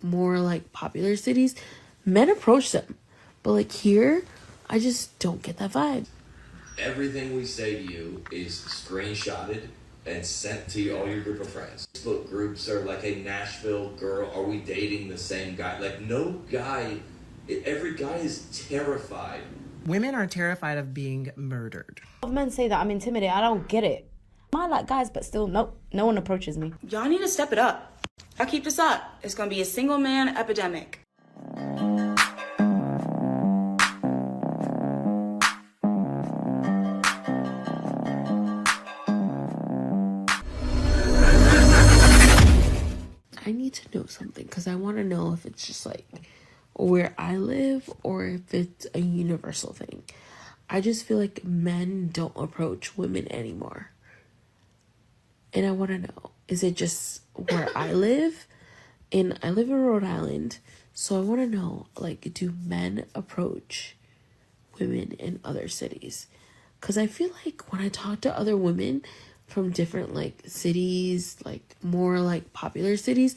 more like popular cities, men approach them. But like here, I just don't get that vibe. Everything we say to you is screenshotted and sent to all your group of friends. Facebook groups are like a Nashville girl. Are we dating the same guy? Like no guy, every guy is terrified. Women are terrified of being murdered. Men say that I'm intimidated. I don't get it. I like guys, but still, nope, no one approaches me. Y'all need to step it up. I'll keep this up. It's gonna be a single man epidemic. I need to know something because I want to know if it's just like where I live or if it's a universal thing. I just feel like men don't approach women anymore. And I want to know, is it just where I live? And I live in Rhode Island. So I want to know, like, do men approach women in other cities? Because I feel like when I talk to other women from different, like, cities, like, more, like, popular cities,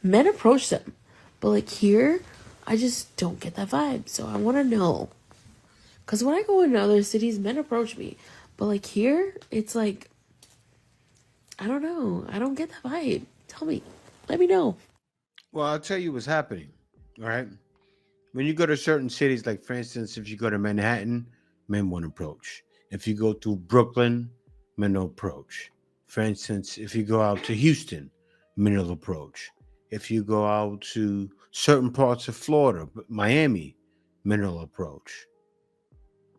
men approach them. But, like, here, I just don't get that vibe. So I want to know. Because when I go into other cities, men approach me. But, like, here, it's like, I don't know. I don't get that vibe. Tell me. Let me know. Well, I'll tell you what's happening, all right? When you go to certain cities, like, for instance, if you go to Manhattan, men won't approach. If you go to Brooklyn, men will approach. For instance, if you go out to Houston, men will approach. If you go out to certain parts of Florida, Miami, men will approach.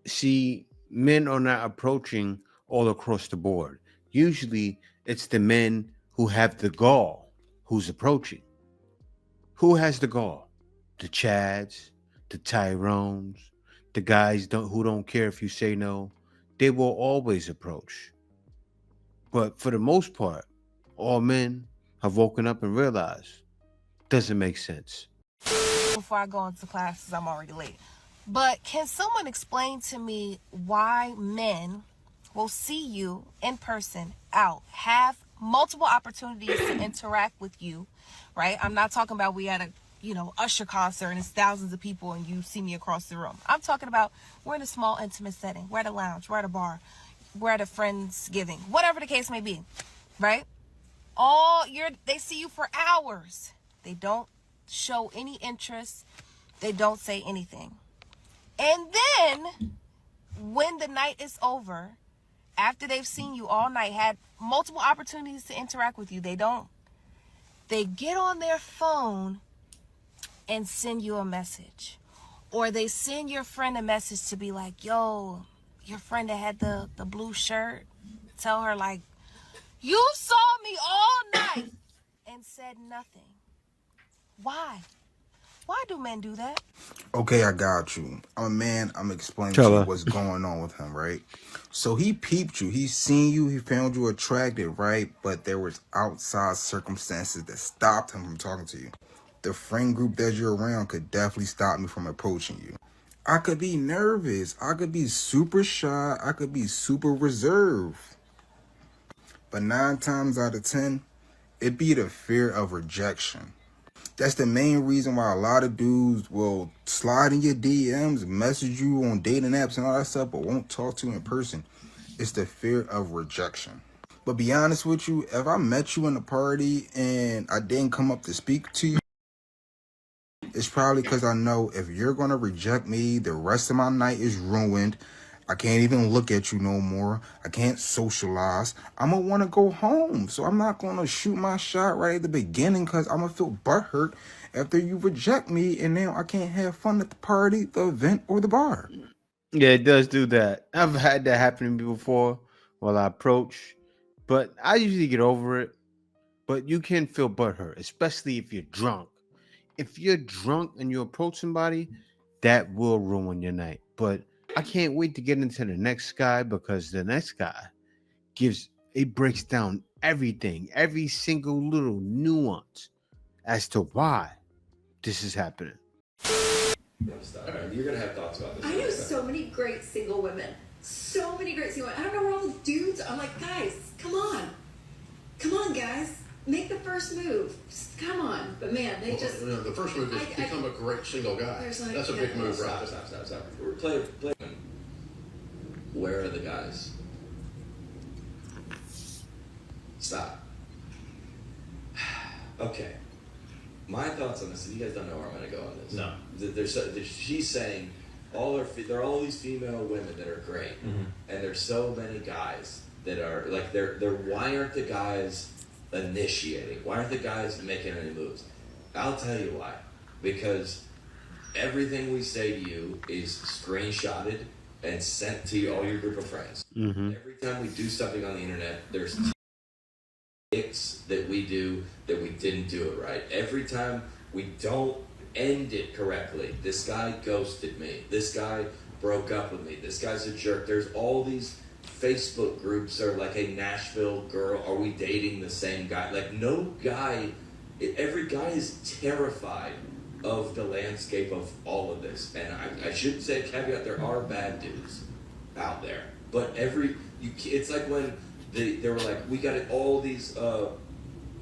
See, men are not approaching all across the board. Usually, it's the men who have the gall who's approaching. Who has the gall? The Chads, the Tyrones, the guys who don't care if you say no. They will always approach. But for the most part, all men have woken up and realized doesn't make sense. Before I go into classes, I'm already late. But can someone explain to me why men will see you in person out, have multiple opportunities to interact with you, right? I'm not talking about we at a, Usher concert and it's thousands of people and you see me across the room. I'm talking about we're in a small, intimate setting. We're at a lounge. We're at a bar. We're at a Friendsgiving. Whatever the case may be, right? They see you for hours. They don't show any interest. They don't say anything. And then when the night is over, after they've seen you all night, had multiple opportunities to interact with you, they get on their phone and send you a message. Or they send your friend a message to be like, yo, your friend that had the blue shirt, tell her like, you saw me all night and said nothing. Why? Why do men do that? Okay, I got you. I'm a man. I'm explaining to you what's going on with him, right? So he peeped you. He seen you. He found you attractive, right? But there was outside circumstances that stopped him from talking to you. The friend group that you're around could definitely stop me from approaching you. I could be nervous. I could be super shy. I could be super reserved. But 9 times out of 10, it'd be the fear of rejection. That's the main reason why a lot of dudes will slide in your DMs, message you on dating apps and all that stuff, but won't talk to you in person. It's the fear of rejection. But be honest with you, if I met you in a party and I didn't come up to speak to you, it's probably because I know if you're going to reject me, the rest of my night is ruined. I can't even look at you no more. I can't socialize. I'm going to want to go home. So I'm not going to shoot my shot right at the beginning because I'm going to feel butthurt after you reject me. And now I can't have fun at the party, the event, or the bar. Yeah, it does do that. I've had that happen to me before while I approach. But I usually get over it. But you can feel butthurt, especially if you're drunk. If you're drunk and you approach somebody, that will ruin your night. But I can't wait to get into the next guy because the next guy breaks down everything, every single little nuance as to why this is happening. You're going to have thoughts about this. I know so many great single women. So many great single women. I don't know where all the dudes are. I'm like, guys, come on. Come on, guys. Make the first move. Come on. But man, they just. You know, the first move is become a great single guy. Like, that's a big move, Stop. Play. Where are the guys? Stop. Okay. My thoughts on this, and you guys don't know where I'm going to go on this. No. She's saying there are all these female women that are great, and there's so many guys that are like they're why aren't the guys initiating? Why aren't the guys making any moves? I'll tell you why. Because everything we say to you is screenshotted and sent to all your group of friends. Every time we do something on the internet, there's that we do that we didn't do it right. Every time we don't end it correctly, this guy ghosted me, this guy broke up with me, this guy's a jerk. There's all these Facebook groups are like, hey, Nashville girl, are we dating the same guy? Like no guy, every guy is terrified of the landscape of all of this. And I should say caveat, there are bad dudes out there, but it's like when they were like, we got all these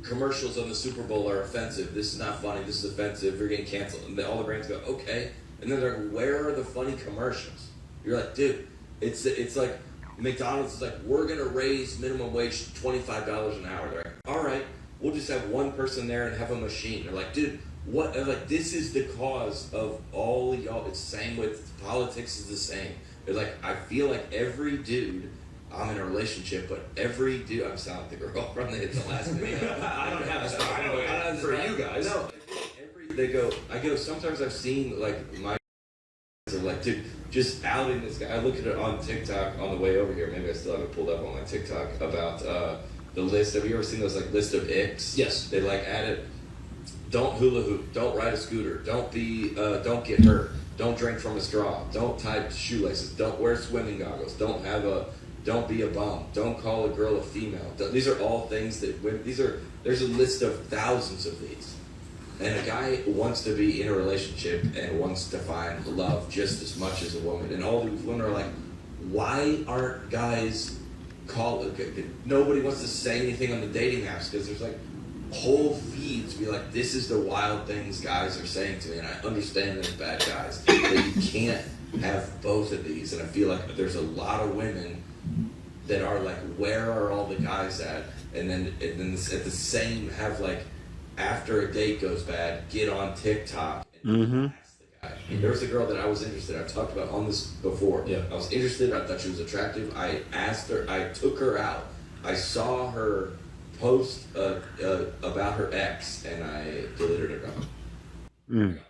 commercials on the Super Bowl are offensive. This is not funny. This is offensive. We're getting canceled. And all the brands go, okay. And then they're like, where are the funny commercials? You're like, dude, it's like McDonald's is like, we're going to raise minimum wage $25 an hour. They're like, all right, we'll just have one person there and have a machine. They're like, dude, what? They're like, this is the cause of all y'all. It's the same with politics is the same. It's like, I feel like every dude, I'm in a relationship, but every dude, I'm sounding like the girl from the last video. I don't have this. I don't have for you guys. No, I go, sometimes I've seen like my are like, dude, just outing this guy. I look at it on TikTok on the way over here. Maybe I still have it pulled up on my TikTok about the list. Have you ever seen those like list of icks? Yes. They like added, don't hula hoop, don't ride a scooter, don't get hurt, don't drink from a straw, don't tie shoelaces, don't wear swimming goggles, don't be a bum, don't call a girl a female. These are all things that there's a list of thousands of these. And a guy wants to be in a relationship and wants to find love just as much as a woman. And all these women are like, why aren't guys nobody wants to say anything on the dating apps because there's like whole feeds be like, this is the wild things guys are saying to me. And I understand there's bad guys, but you can't have both of these. And I feel like there's a lot of women that are like, where are all the guys at? And then at the same have like, after a date goes bad, get on TikTok and ask the guy. There was a girl that I was interested in. I've talked about on this before. Yeah. I was interested. I thought she was attractive. I asked her. I took her out. I saw her post about her ex, and I deleted her number.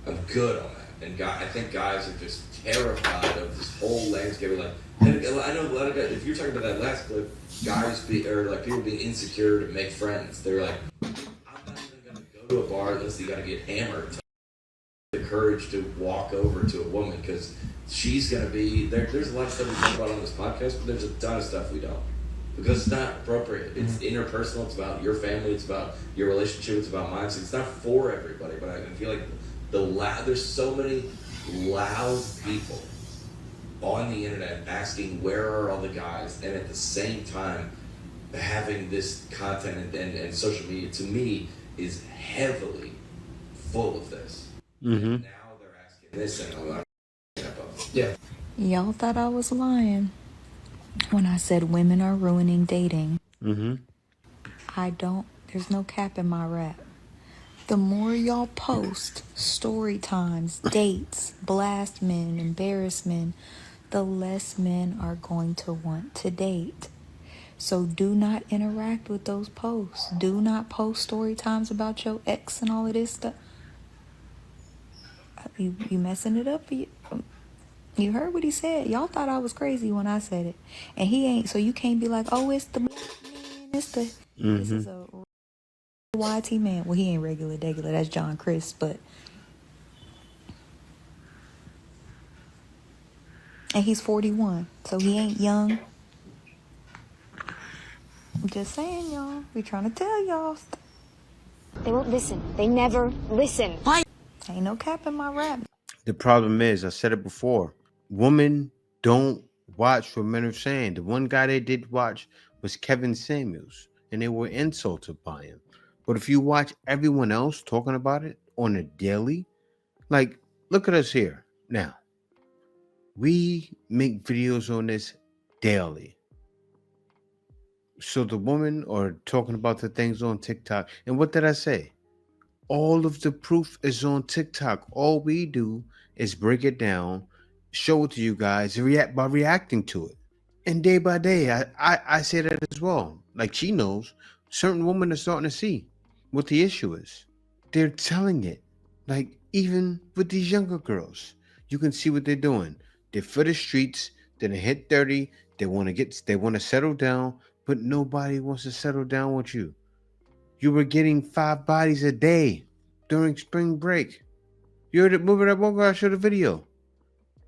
I'm good on that. And I think guys are just terrified of this whole landscape. Like, and I know a lot of guys. If you're talking about that last clip, people being insecure to make friends. They're like, I'm not even gonna go to a bar unless you gotta get hammered. The courage to walk over to a woman because she's gonna be there. There's a lot of stuff we talk about on this podcast, but there's a ton of stuff we don't because it's not appropriate. It's interpersonal. It's about your family. It's about your relationship. It's about mine. So it's not for everybody. But I feel like there's so many loud people on the internet asking where are all the guys, and at the same time having this content and social media to me is heavily full of this. And now they're asking this, and I'm like, Y'all thought I was lying when I said women are ruining dating. There's no cap in my rap. The more y'all post story times, dates, blast men, embarrass men, the less men are going to want to date. So do not interact with those posts. Do not post story times about your ex and all of this stuff. You messing it up for you. You heard what he said. Y'all thought I was crazy when I said it. And he ain't. So you can't be like, oh, it's the man. It's the... This is a YT man. Well, he ain't regular. That's John Chris, but... And he's 41, so he ain't young. I'm just saying, y'all. We trying to tell y'all. They won't listen. They never listen. Why? Ain't no cap in my rap. The problem is, I said it before, women don't watch what men are saying. The one guy they did watch was Kevin Samuels. and they were insulted by him. But if you watch everyone else talking about it on a daily, like, look at us here now. We make videos on this daily. So the women are talking about the things on TikTok. And what did I say? All of the proof is on TikTok. All we do is break it down, show it to you guys, and react by reacting to it. And day by day, I say that as well. Like, she knows certain women are starting to see what the issue is. They're telling it. Like, even with these younger girls, you can see what they're doing. They're for the streets. Then they hit 30. They want to settle down, but nobody wants to settle down with you. You were getting 5 bodies a day during spring break. You heard it. Remember that one girl I showed a video?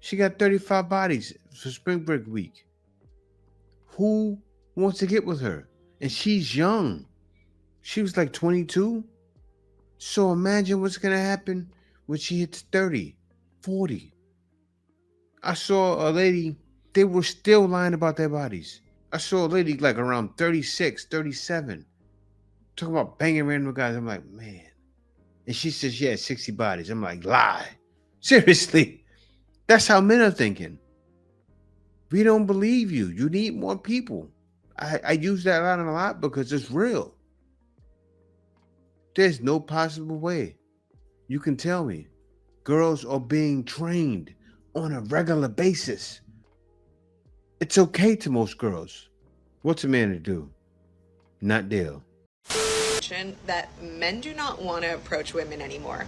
She got 35 bodies for spring break week. Who wants to get with her? And she's young. She was like 22. So imagine what's going to happen when she hits 30, 40. I saw a lady, they were still lying about their bodies. I saw a lady like around 36, 37. Talking about banging random guys. I'm like, man. And she says she had 60 bodies. I'm like, lie. Seriously. That's how men are thinking. We don't believe you. You need more people. I use that line a lot because it's real. There's no possible way you can tell me girls are being trained on a regular basis. It's okay to most girls. What's a man to do? Not deal. That men do not want to approach women anymore.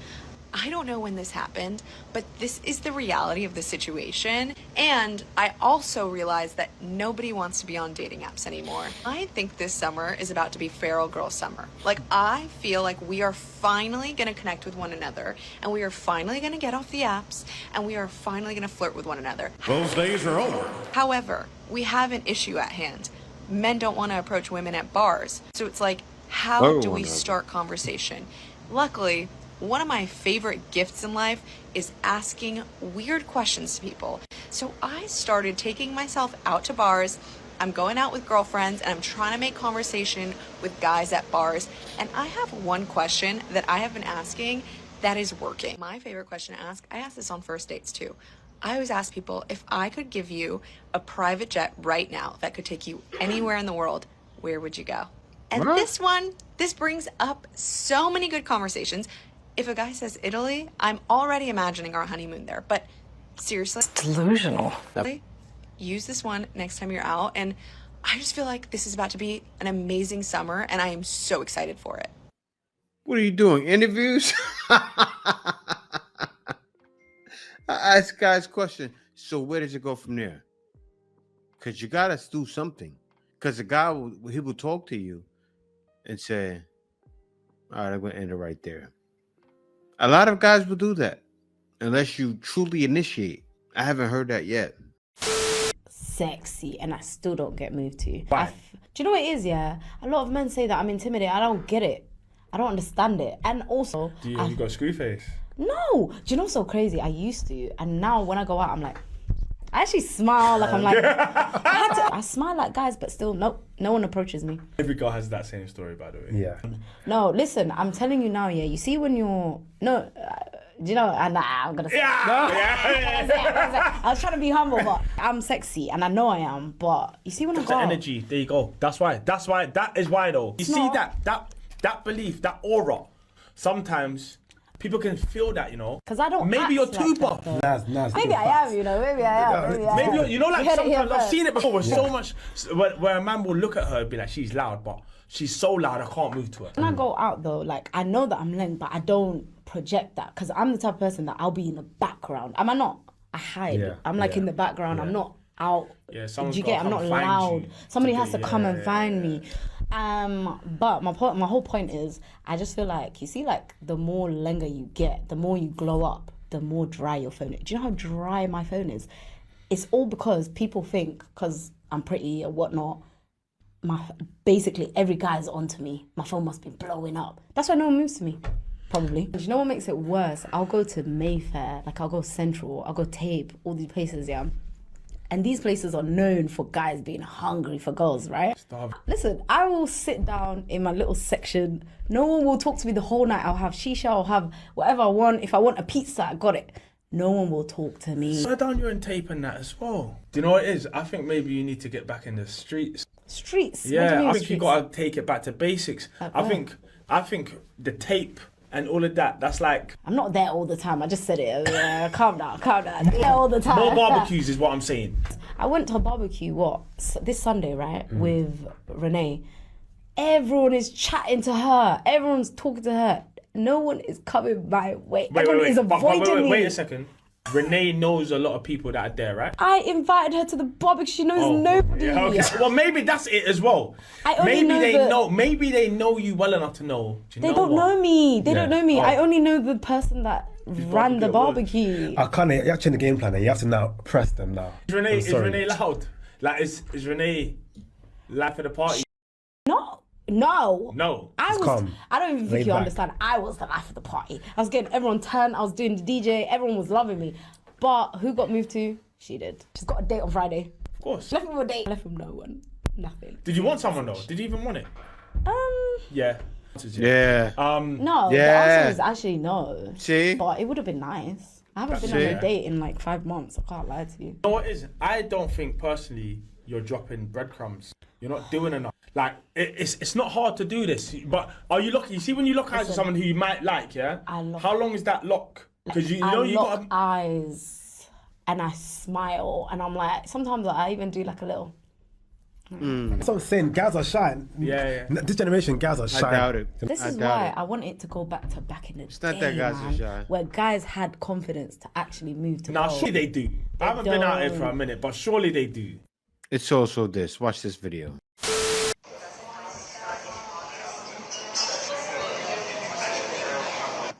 I don't know when this happened, but this is the reality of the situation. And I also realized that nobody wants to be on dating apps anymore. I think this summer is about to be feral girl summer. Like, I feel like we are finally going to connect with one another, and we are finally going to get off the apps, and we are finally going to flirt with one another. Those days are over. However, we have an issue at hand. Men don't want to approach women at bars. So it's like, how do we start conversation? Luckily, one of my favorite gifts in life is asking weird questions to people. So I started taking myself out to bars. I'm going out with girlfriends and I'm trying to make conversation with guys at bars. And I have one question that I have been asking that is working. My favorite question to ask, I ask this on first dates too. I always ask people, if I could give you a private jet right now that could take you anywhere in the world, where would you go? And this brings up so many good conversations. If a guy says Italy, I'm already imagining our honeymoon there. But seriously, it's delusional. Use this one next time you're out. And I just feel like this is about to be an amazing summer, and I am so excited for it. What are you doing? Interviews? I asked guys question. So where does it go from there? Because you got to do something. Because the guy, he will talk to you and say, all right, I'm going to end it right there. A lot of guys will do that unless you truly initiate. I haven't heard that yet. Sexy, and I still don't get moved to. Do you know what it is? Yeah, a lot of men say that I'm intimidated. I don't get it. I don't understand it. And also, you got a screw face? No. Do you know what's so crazy? I used to, and now when I go out, I'm like, I actually smile like I'm like, I smile like guys, but still, nope, no one approaches me. Every girl has that same story, by the way. Yeah. No, listen, I'm telling you now, yeah, you see when you're, do you know, and I'm going to say, I was trying to be humble, but I'm sexy, and I know I am, but you see when I go out. Energy, there you go. That's why, that is why though. You see that belief, that aura, sometimes people can feel that, you know. Because I don't. Maybe you're too buff. Maybe I am, you know. Maybe I am. Maybe you know, like sometimes I've seen it before. With so much, where a man will look at her and be like, she's loud, but she's so loud I can't move to her. When I go out though, like I know that I'm lame, but I don't project that because I'm the type of person that I'll be in the background. Am I not? I hide. Yeah. I'm like in the background. Yeah. I'm not out. Yeah, do you get? I'm not loud. Somebody has to come and find me. But my whole point is, I just feel like, you see, like the more longer you get, the more you glow up, the more dry your phone is. Do you know how dry my phone is? It's all because people think, because I'm pretty or whatnot, basically every guy's onto me. My phone must be blowing up. That's why no one moves to me. Probably. Do you know what makes it worse? I'll go to Mayfair, like I'll go Central, I'll go Tape, all these places, yeah. And these places are known for guys being hungry for girls, right? Listen, I will sit down in my little section. No one will talk to me the whole night. I'll have shisha, I'll have whatever I want. If I want a pizza, I got it. No one will talk to me. Slow down your tape and that as well. Do you know what it is? I think maybe you need to get back in the streets. Streets? Yeah, I think you gotta take it back to basics. I think the tape and all of that, that's like... I'm not there all the time. I just said it. Calm down. I'm there all the time. More barbecues is what I'm saying. I went to a barbecue, this Sunday, right? With Renee. Everyone is chatting to her. Everyone's talking to her. No one is coming my way. Everyone is avoiding me. Wait a second. Renee knows a lot of people that are there, right? I invited her to the barbecue. She knows nobody. Yeah, okay. Well, maybe that's it as well. Maybe they know you well enough to know. They don't know me. They don't know me. I only know the person that ran the barbecue. I can't. You have to change the game plan. You have to now press them now. Is Renee loud? Like, is Renee live for the party? No. I don't even think you back. understand. I was the life of the party. I was getting everyone turned. I was doing the DJ. Everyone was loving me. But who got moved to? She did. She's got a date on Friday. Of course. Left him with a date. Left him no one. Nothing. Did you want someone though? Did you even want it? Yeah. Yeah. No. The answer is actually no. See? But it would have been nice. I haven't been on a date in like 5 months. I can't lie to you. You know what it is? I don't think personally you're dropping breadcrumbs. You're not doing enough. Like, it's not hard to do this. But are you lucky? You see when you lock eyes with someone who you might like, yeah? How long is that lock? Because you know you got eyes and I smile and I'm like, sometimes I even do like a little. That's what I'm saying. Guys are shy. Yeah. This generation, guys are shy. I doubt it. This is why I want it to go back to back in the day. It's not that guys are shy. Where guys had confidence to actually move to. Now, surely they do. I haven't been out here for a minute, but surely they do. It's also this. Watch this video.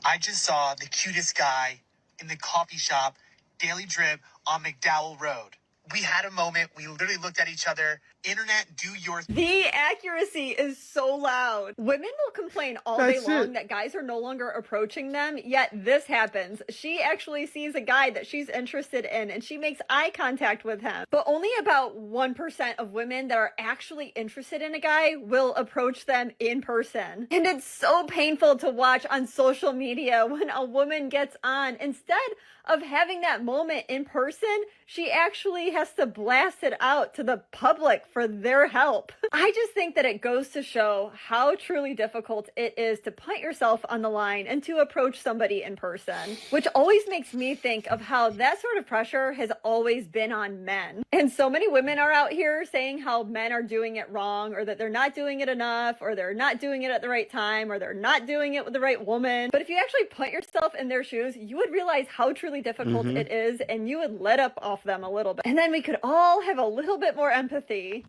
I just saw the cutest guy in the coffee shop, Daily Drip, on McDowell Road. We had a moment. We literally looked at each other. Internet, do your... The accuracy is so loud. Women will complain all day long that guys are no longer approaching them, yet this happens. She actually sees a guy that she's interested in, and she makes eye contact with him. But only about 1% of women that are actually interested in a guy will approach them in person. And it's so painful to watch on social media when a woman gets on. Instead of having that moment in person, she actually has to blast it out to the public for their help. I just think that it goes to show how truly difficult it is to put yourself on the line and to approach somebody in person, which always makes me think of how that sort of pressure has always been on men. And so many women are out here saying how men are doing it wrong, or that they're not doing it enough, or they're not doing it at the right time, or they're not doing it with the right woman. But if you actually put yourself in their shoes, you would realize how truly difficult it is, and you would let up off them a little bit. And then we could all have a little bit more empathy.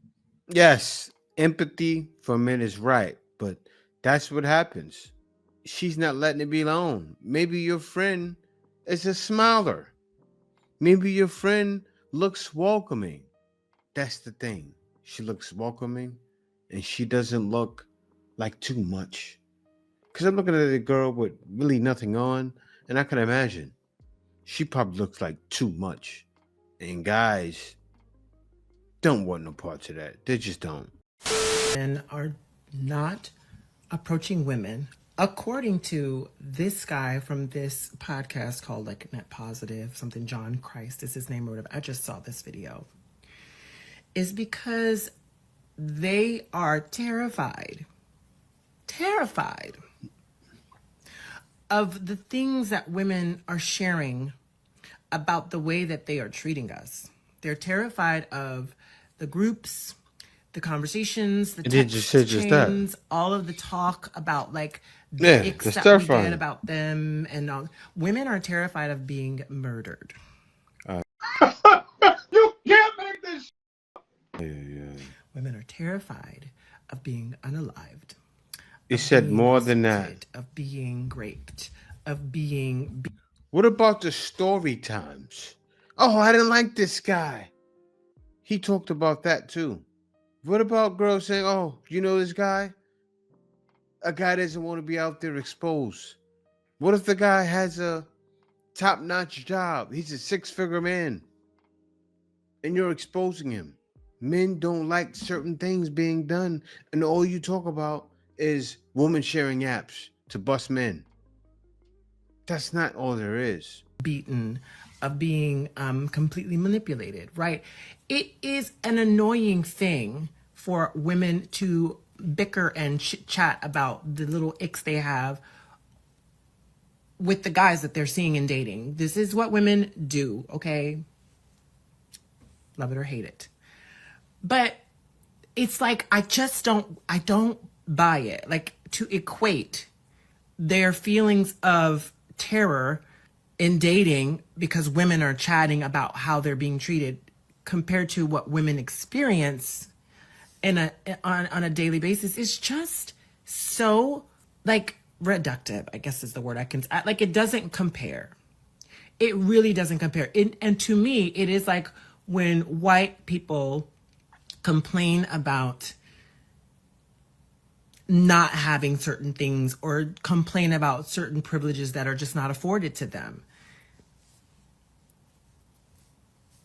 Yes, empathy for men is right, but that's what happens. She's not letting it be alone. Maybe your friend is a smiler. Maybe your friend looks welcoming. That's the thing. She looks welcoming, and she doesn't look like too much. Because I'm looking at a girl with really nothing on, and I can imagine she probably looks like too much. And guys don't want no parts of that. They just don't. Men are not approaching women, according to this guy from this podcast called like Net Positive, something John Christ is his name or whatever. I just saw this video. Is because they are terrified of the things that women are sharing about the way that they are treating us. They're terrified of the groups, the conversations, the text chains, all of the talk about like the icks that we get about them, and all. Women are terrified of being murdered. You can't make this. Women are terrified of being unalived. He said more than that. Of being raped, of being. What about the story times? Oh, I didn't like this guy. He talked about that too. What about girls saying, oh, you know this guy? A guy doesn't want to be out there exposed. What if the guy has a top-notch job? He's a 6-figure man. and you're exposing him. Men don't like certain things being done, and all you talk about is women sharing apps to bust men. That's not all there is. Beaten, of being completely manipulated, right? It is an annoying thing for women to bicker and chat about the little icks they have with the guys that they're seeing and dating. This is what women do, okay? Love it or hate it. But it's like, I don't buy it. Like, to equate their feelings of terror in dating because women are chatting about how they're being treated compared to what women experience on a daily basis is just so, like, reductive, I guess is the word I can, like, it doesn't compare. It really doesn't compare. And to me, it is like when white people complain about not having certain things or complain about certain privileges that are just not afforded to them.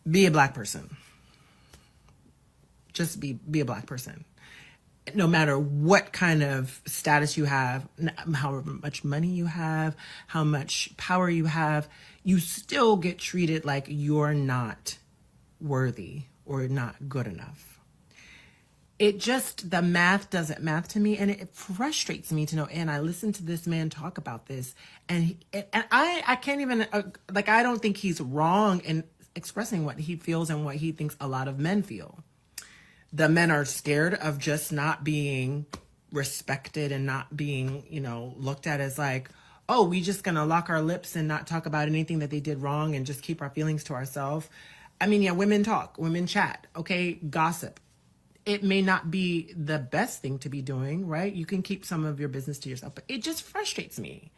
Be a black person. Just be a black person. No matter what kind of status you have, how much money you have, how much power you have, you still get treated like you're not worthy or not good enough. It just, the math doesn't math to me, and it frustrates me to know. And I listen to this man talk about this, and I can't even, like, I don't think he's wrong in expressing what he feels and what he thinks a lot of men feel. The men are scared of just not being respected and not being, looked at as like, oh, we just gonna lock our lips and not talk about anything that they did wrong and just keep our feelings to ourselves. I mean, yeah, women talk, women chat, okay, gossip. It may not be the best thing to be doing, right? You can keep some of your business to yourself, but it just frustrates me.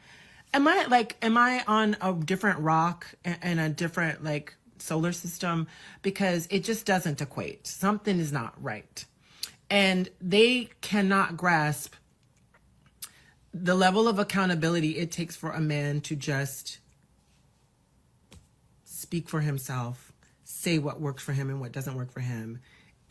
Am I on a different rock and a different, like, solar system? Because it just doesn't equate. Something is not right. And they cannot grasp the level of accountability it takes for a man to just speak for himself, say what works for him and what doesn't work for him.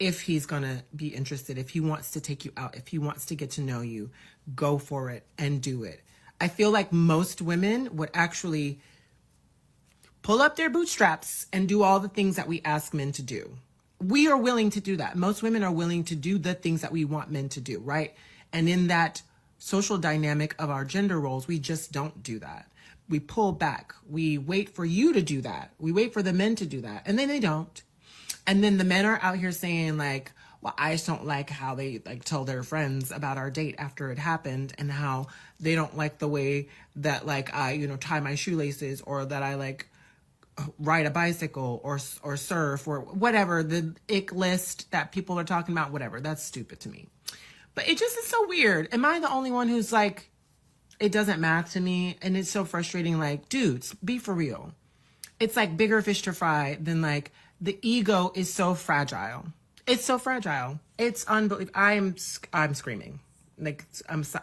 If he's going to be interested, if he wants to take you out, if he wants to get to know you, go for it and do it. I feel like most women would actually pull up their bootstraps and do all the things that we ask men to do. We are willing to do that. Most women are willing to do the things that we want men to do, right? And in that social dynamic of our gender roles, we just don't do that. We pull back. We wait for you to do that. We wait for the men to do that. And then they don't. And then the men are out here saying, like, well, I just don't like how they, like, tell their friends about our date after it happened, and how they don't like the way that, like, I, tie my shoelaces, or that I, like, ride a bicycle or surf, or whatever the ick list that people are talking about, whatever. That's stupid to me. But it just is so weird. Am I the only one who's like, it doesn't matter to me? And it's so frustrating. Like, dudes, be for real. It's like bigger fish to fry than, like, the ego is so fragile. It's so fragile. It's unbelievable. I'm screaming. Like, I'm so...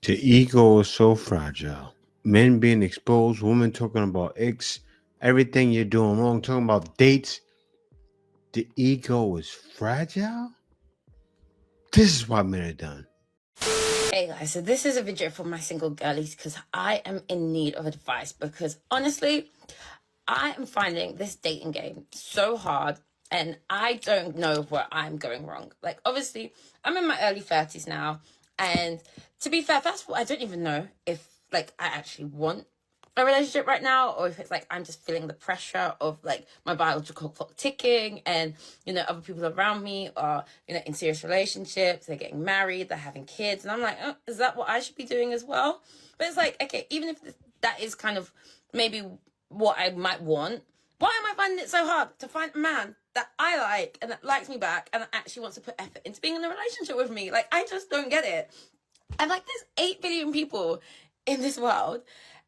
The ego is so fragile. Men being exposed, women talking about icks, everything you're doing wrong, talking about dates. The ego is fragile? This is why men are done. Hey guys, so this is a video for my single girlies because I am in need of advice, because honestly, I am finding this dating game so hard, and I don't know where I'm going wrong. Like, obviously, I'm in my early 30s now, and to be fair, first of all, I don't even know if, like, I actually want a relationship right now, or if it's like I'm just feeling the pressure of, like, my biological clock ticking, and other people around me are in serious relationships, they're getting married, they're having kids, and I'm like, oh, is that what I should be doing as well? But it's like, okay, even if that is kind of maybe what I might want, why am I finding it so hard to find a man that I like and that likes me back and that actually wants to put effort into being in a relationship with me? Like, I just don't get it. And, like, there's 8 billion people in this world,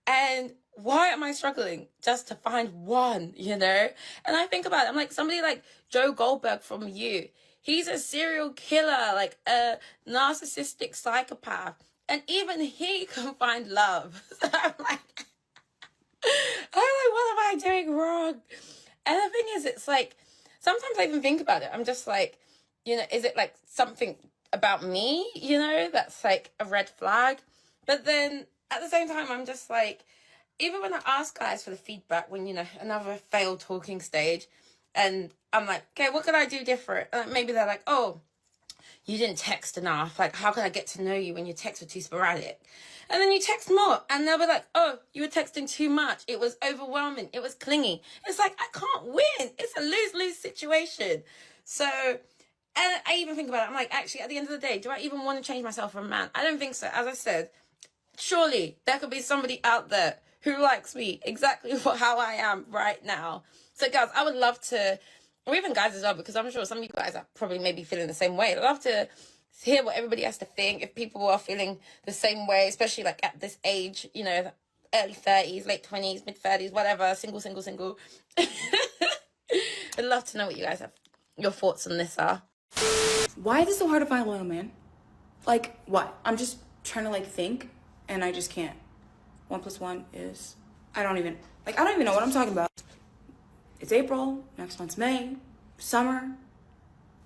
and why am I struggling just to find one, And I think about it, I'm like, somebody like Joe Goldberg from You, he's a serial killer, like a narcissistic psychopath, and even he can find love. So I'm like, what am I doing wrong? And the thing is, it's like, sometimes I even think about it. I'm just like, you know, is it like something about me, you know, that's like a red flag? But then at the same time, I'm just like, even when I ask guys for the feedback when, you know, another failed talking stage, and I'm like, okay, what could I do different? Maybe they're like, oh, you didn't text enough. Like, how could I get to know you when your texts were too sporadic? And then you text more, and they'll be like, oh, you were texting too much. It was overwhelming. It was clingy. It's like, I can't win. It's a lose-lose situation. So, and I even think about it. I'm like, actually, at the end of the day, do I even want to change myself for a man? I don't think so. As I said, surely there could be somebody out there who likes me exactly how I am right now. So, guys, I would love to, or even guys as well, because I'm sure some of you guys are probably maybe feeling the same way. I'd love to hear what everybody has to think, if people are feeling the same way, especially like at this age, you know, early 30s, late 20s, mid 30s, whatever, single. I'd love to know what you guys have, your thoughts on this are. Why is it so hard to find a loyal man? Like, what? I'm just trying to, like, think, and I just can't. 1 + 1 is... I don't even know what I'm talking about. It's April, next month's May, summer.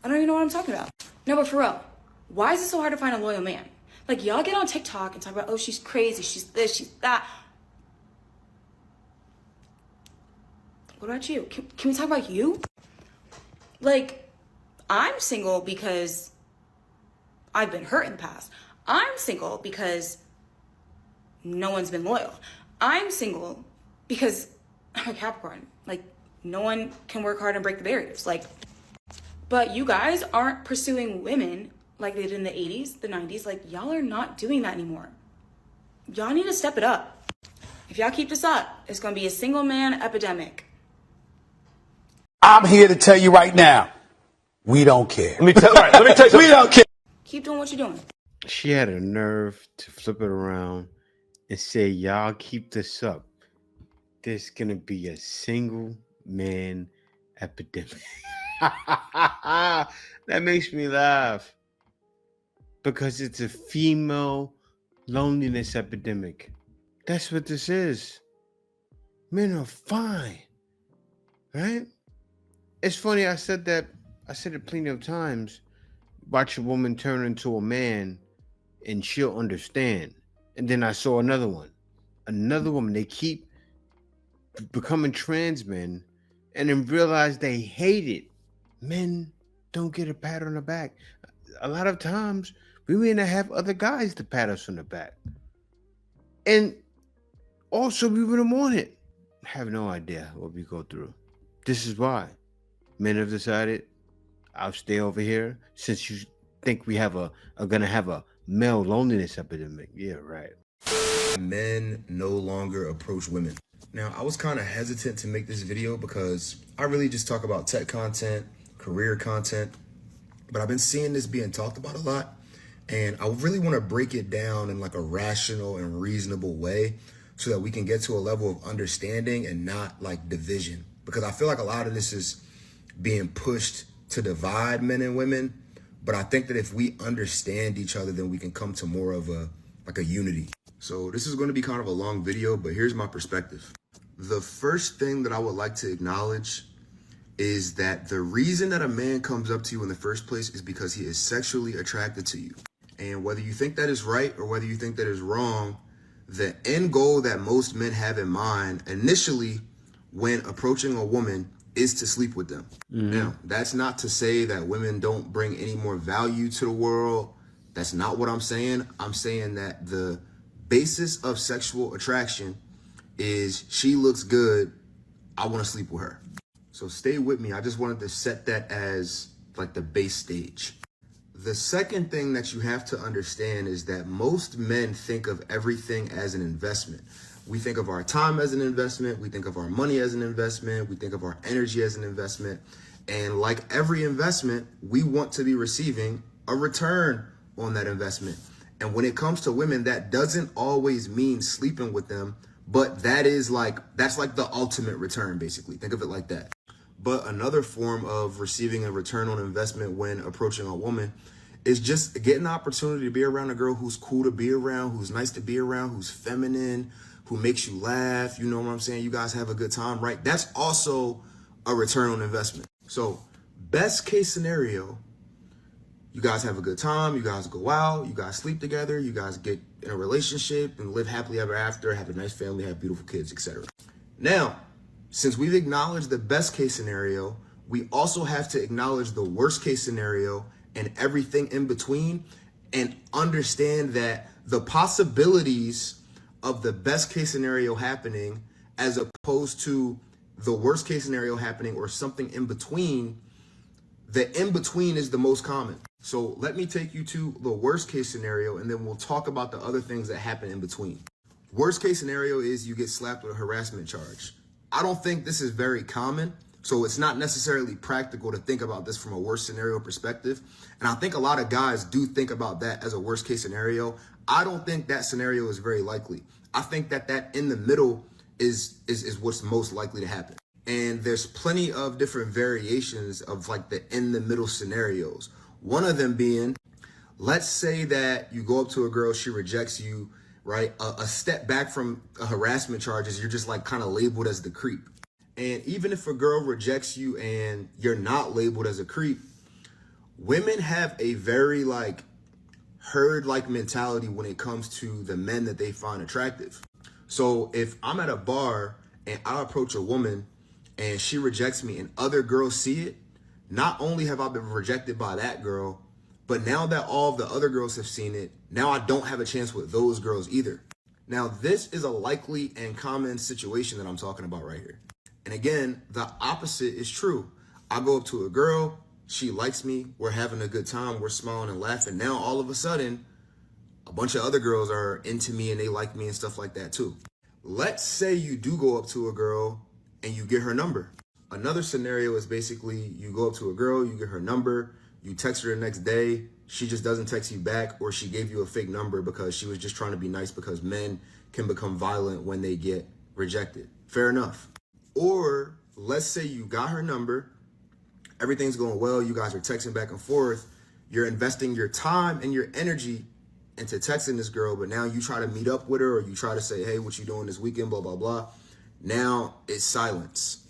I don't even know what I'm talking about. No, but for real, why is it so hard to find a loyal man? Like, y'all get on TikTok and talk about, oh, she's crazy, she's this, she's that. What about you? Can we talk about you? Like, I'm single because I've been hurt in the past. I'm single because no one's been loyal. I'm single because I'm a Capricorn. Like, no one can work hard and break the barriers. Like, but you guys aren't pursuing women like they did in the 80s, the 90s. Like, y'all are not doing that anymore. Y'all need to step it up. If y'all keep this up, it's gonna be a single man epidemic. I'm here to tell you right now, we don't care. Let me tell you something. We don't care. Keep doing what you're doing. She had a nerve to flip it around and say, y'all keep this up. There's going to be a single man epidemic. That makes me laugh. Because it's a female loneliness epidemic. That's what this is. Men are fine. Right? It's funny, I said it plenty of times. Watch a woman turn into a man and she'll understand. And then I saw another woman, they keep becoming trans men and then realize they hate it. Men don't get a pat on the back. A lot of times we may not have other guys to pat us on the back. And also we wouldn't want it. I have no idea what we go through. This is why men have decided, I'll stay over here since you think we are gonna have a male loneliness epidemic. Yeah, right. Men no longer approach women. Now, I was kind of hesitant to make this video because I really just talk about tech content, career content, but I've been seeing this being talked about a lot, and I really want to break it down in like a rational and reasonable way so that we can get to a level of understanding and not like division, because I feel like a lot of this is being pushed to divide men and women, but I think that if we understand each other, then we can come to more of a unity. So this is going to be kind of a long video, but here's my perspective. The first thing that I would like to acknowledge is that the reason that a man comes up to you in the first place is because he is sexually attracted to you. And whether you think that is right or whether you think that is wrong, the end goal that most men have in mind initially when approaching a woman is to sleep with them. Now, that's not to say that women don't bring any more value to the world. That's not what I'm saying. I'm saying that the basis of sexual attraction is she looks good, I want to sleep with her. So stay with me. I just wanted to set that as like the base stage. The second thing that you have to understand is that most men think of everything as an investment. We think of our time as an investment. We think of our money as an investment. We think of our energy as an investment. And like every investment, we want to be receiving a return on that investment. And when it comes to women, that doesn't always mean sleeping with them, but that's like the ultimate return, basically. Think of it like that. But another form of receiving a return on investment when approaching a woman is just getting the opportunity to be around a girl who's cool to be around, who's nice to be around, who's feminine, who makes you laugh. You know what I'm saying? You guys have a good time, right? That's also a return on investment. So Best case scenario, you guys have a good time, you guys go out, you guys sleep together, you guys get in a relationship and live happily ever after, have a nice family, have beautiful kids, etc. Now, since we've acknowledged the best case scenario, we also have to acknowledge the worst case scenario and everything in between, and understand that the possibilities of the best case scenario happening as opposed to the worst case scenario happening or something in between, the in between is the most common. So let me take you to the worst case scenario, and then we'll talk about the other things that happen in between. Worst case scenario is you get slapped with a harassment charge. I don't think this is very common, so it's not necessarily practical to think about this from a worst scenario perspective. And I think a lot of guys do think about that as a worst case scenario. I don't think that scenario is very likely. I think that in the middle is what's most likely to happen. And there's plenty of different variations of like the in the middle scenarios. One of them being, let's say that you go up to a girl, she rejects you, right? A step back from harassment charges, you're just like kind of labeled as the creep. And even if a girl rejects you and you're not labeled as a creep, women have a very like herd-like mentality when it comes to the men that they find attractive. So if I'm at a bar and I approach a woman and she rejects me and other girls see it, not only have I been rejected by that girl, but now that all of the other girls have seen it, now I don't have a chance with those girls either. Now, this is a likely and common situation that I'm talking about right here. And again, the opposite is true. I go up to a girl, she likes me, we're having a good time, we're smiling and laughing. Now, all of a sudden, a bunch of other girls are into me and they like me and stuff like that too. Let's say you do go up to a girl and you get her number. Another scenario is basically you go up to a girl, you get her number, you text her the next day, she just doesn't text you back, or she gave you a fake number because she was just trying to be nice, because men can become violent when they get rejected. Fair enough. Or let's say you got her number, everything's going well, you guys are texting back and forth, you're investing your time and your energy into texting this girl, but now you try to meet up with her or you try to say, hey, what you doing this weekend, blah, blah, blah. Now it's silence.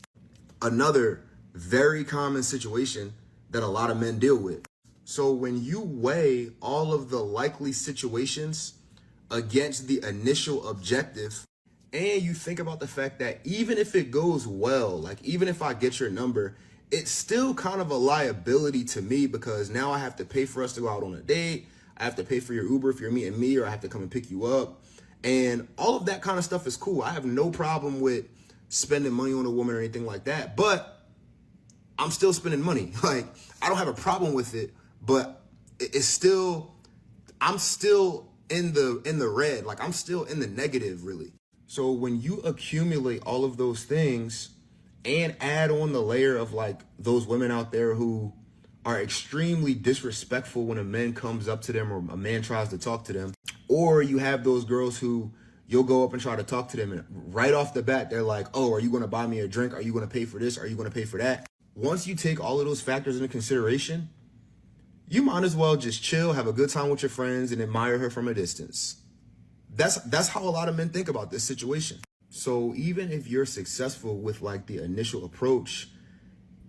Another very common situation that a lot of men deal with. So when you weigh all of the likely situations against the initial objective, and you think about the fact that even if it goes well, like even if I get your number, it's still kind of a liability to me, because now I have to pay for us to go out on a date. I have to pay for your Uber if you're meeting me, or I have to come and pick you up. And all of that kind of stuff is cool. I have no problem with spending money on a woman or anything like that, but I'm still spending money. Like, I don't have a problem with it, but it's still, I'm still in the red. Like, I'm still in the negative, really. So when you accumulate all of those things and add on the layer of like those women out there who are extremely disrespectful when a man comes up to them or a man tries to talk to them, or you have those girls who you'll go up and try to talk to them and right off the bat, they're like, oh, are you going to buy me a drink? Are you going to pay for this? Are you going to pay for that? Once you take all of those factors into consideration, you might as well just chill, have a good time with your friends, and admire her from a distance. That's how a lot of men think about this situation. So even if you're successful with like the initial approach,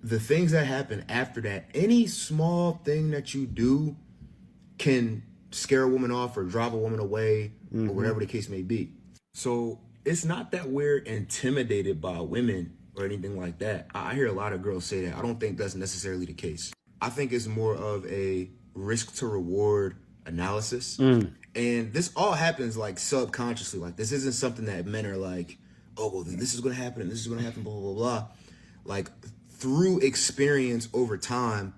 the things that happen after that, any small thing that you do can scare a woman off or drive a woman away, or whatever the case may be. So it's not that we're intimidated by women or anything like that. I hear a lot of girls say that. I don't think that's necessarily the case. I think it's more of a risk to reward analysis. And this all happens like subconsciously. Like, this isn't something that men are like, oh, well, this is going to happen and this is going to happen, blah, blah, blah, blah. Like, through experience over time,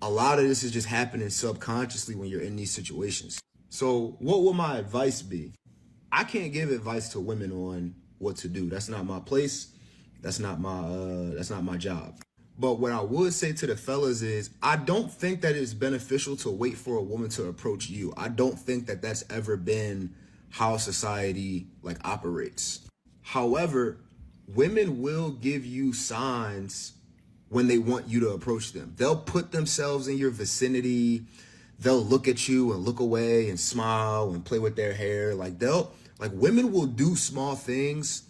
a lot of this is just happening subconsciously when you're in these situations. So what would my advice be? I can't give advice to women on what to do. That's not my place. That's not my job. But what I would say to the fellas is, I don't think that it's beneficial to wait for a woman to approach you. I don't think that that's ever been how society like operates. However, women will give you signs when they want you to approach them. They'll put themselves in your vicinity. They'll look at you and look away and smile and play with their hair. Like, women will do small things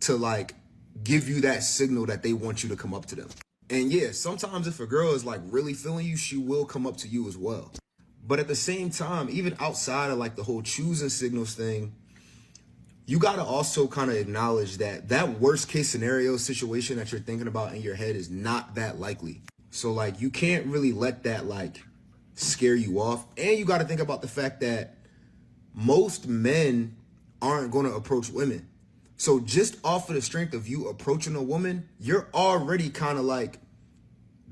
to like give you that signal that they want you to come up to them. And yeah, sometimes if a girl is like really feeling you, she will come up to you as well. But at the same time, even outside of like the whole choosing signals thing, you got to also kind of acknowledge that that worst case scenario situation that you're thinking about in your head is not that likely. So like you can't really let that like scare you off. And you got to think about the fact that most men aren't going to approach women. So just off of the strength of you approaching a woman, you're already kind of like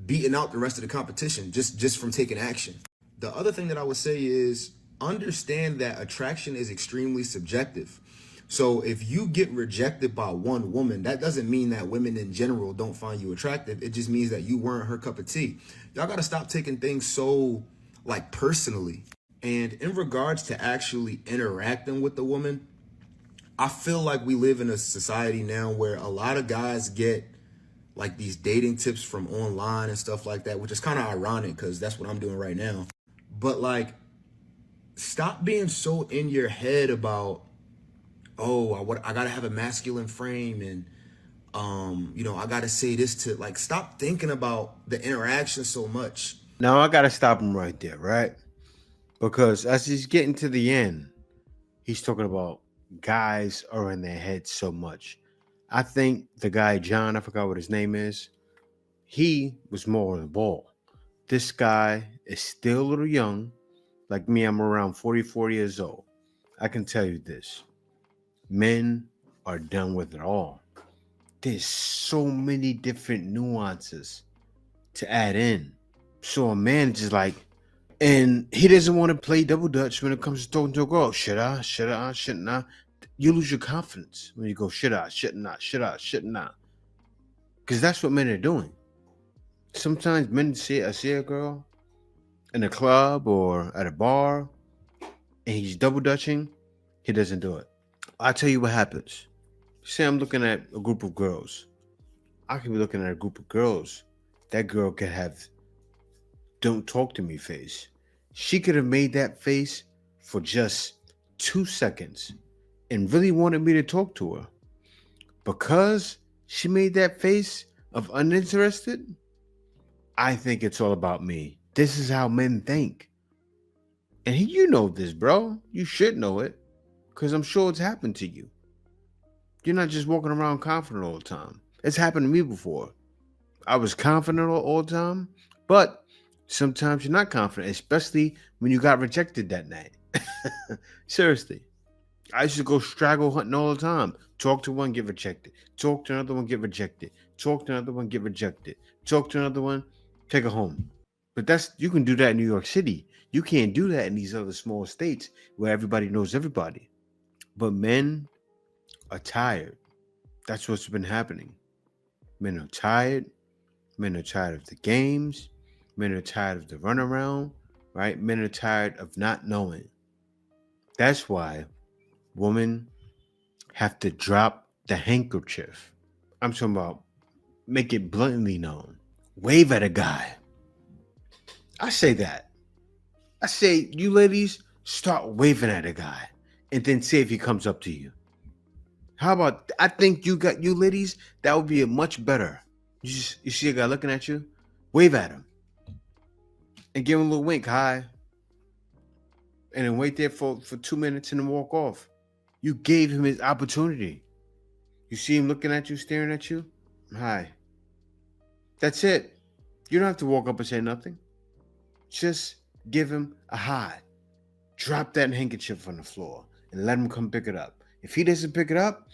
beating out the rest of the competition just from taking action. The other thing that I would say is understand that attraction is extremely subjective. So if you get rejected by one woman, that doesn't mean that women in general don't find you attractive. It just means that you weren't her cup of tea. Y'all got to stop taking things so like personally. And in regards to actually interacting with the woman, I feel like we live in a society now where a lot of guys get like these dating tips from online and stuff like that, which is kind of ironic because that's what I'm doing right now. But like, stop being so in your head about, oh, I gotta have a masculine frame and I gotta say this to like, stop thinking about the interaction so much. Now I gotta stop him right there, right? Because as he's getting to the end, he's talking about guys are in their heads so much. I think the guy, John, I forgot what his name is, he was more on the ball. This guy is still a little young. Like me, I'm around 44 years old. I can tell you this. Men are done with it all. There's so many different nuances to add in. So a man is just like, and he doesn't want to play double dutch when it comes to talking to a girl. Should I? Shouldn't I? You lose your confidence when you go, should I? Shouldn't I? Should I? Shouldn't I? Because that's what men are doing. Sometimes men see a girl in a club or at a bar and he's double dutching. He doesn't do it. I'll tell you what happens. Say I'm looking at a group of girls. I could be looking at a group of girls. That girl could have don't talk to me face. She could have made that face for just 2 seconds and really wanted me to talk to her. Because she made that face of uninterested, I think it's all about me. This is how men think. And you know this, bro. You should know it. Because I'm sure it's happened to you. You're not just walking around confident all the time. It's happened to me before. I was confident all the time, but sometimes you're not confident, especially when you got rejected that night. Seriously. I used to go straggle hunting all the time. Talk to one, get rejected. Talk to another one, get rejected. Talk to another one, get rejected. Talk to another one, take her home. But you can do that in New York City. You can't do that in these other small states where everybody knows everybody. But men are tired. That's what's been happening. Men are tired. Men are tired of the games. Men are tired of the runaround, right? Men are tired of not knowing. That's why women have to drop the handkerchief. I'm talking about make it bluntly known. Wave at a guy. I say that. I say, you ladies, start waving at a guy and then see if he comes up to you. How about, I think you ladies, that would be a much better. You see a guy looking at you, wave at him and give him a little wink, hi. And then wait there for 2 minutes and then walk off. You gave him his opportunity. You see him looking at you, staring at you, hi. That's it. You don't have to walk up and say nothing. Just give him a hi. Drop that handkerchief on the floor and let him come pick it up. If he doesn't pick it up,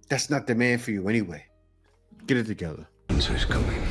that's not the man for you anyway. Get it together. Answer's coming.